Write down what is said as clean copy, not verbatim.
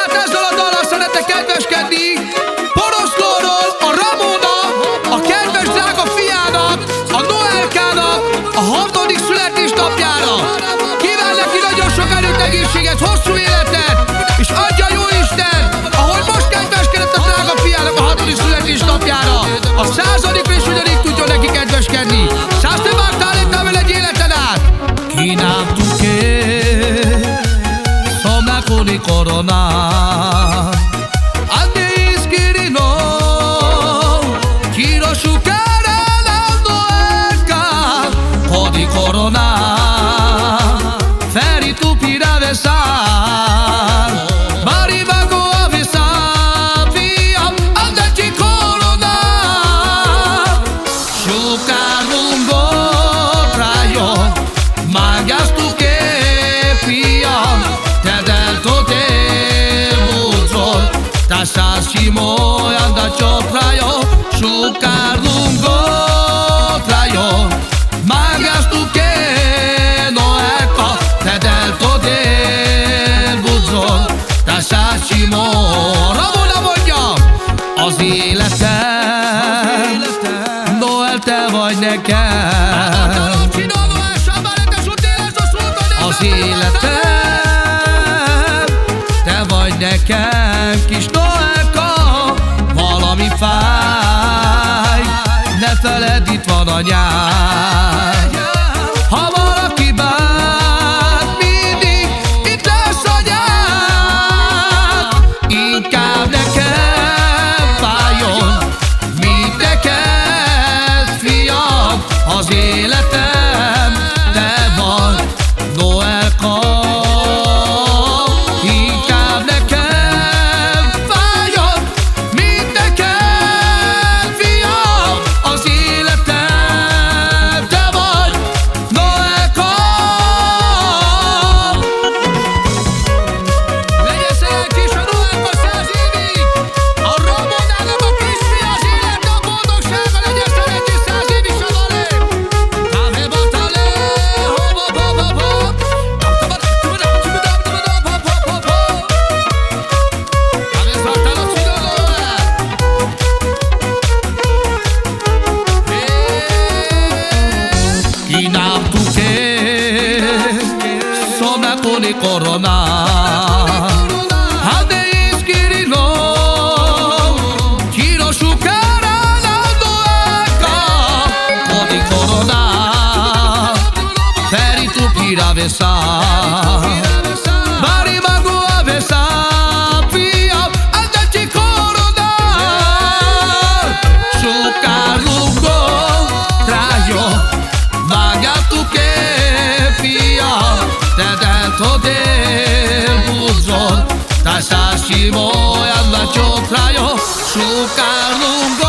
Hát ezzel a dallal szeretek kedveskedni Poroszlóról a Ramona, a kedves drága fiának, a Noelkának a 6. születésnapjára. Kíván neki nagyon sok erőt, egészséget, hosszú életet, és adja Jóisten, ahogy most kedveskedett a drága fiának a 6. születésnapjára, a 100. és ugyanígy tudjon neki kedveskedni. Száz te vágtál itt vele egy életen át. Kínám tuké Somnaconi corona Ande iskirino Kirosu karana noeka Hodi corona Feri tu piravesar Marivago avesar Viam andeci corona Shukarungo trayo Mangas tu que piam Tasashimo anda chotrayo Shukar lungo trayo Mangas tu que no eko Tedelto del budzon Tasashimo Ramona mondja! Az életem Noel, te vagy nekem Az életem Te vagy nekem, kis Noelka, valami fáj, ne feledd, itt van a nyár. Ha valaki bánt, mindig itt lesz a nyár. Inkább nekem fájjon, mint neked, fiam, az életem, te vagy Noelka. Somnaconi corona Ade iskirino Kirosu karana noeka Hodi corona Feri tu piravesar Marivago avesar Piam andeci corona Shukar lungo trayo Mangas tu que piam Tedelto del budzon Tasashimo anda chotrayo Shukar lungo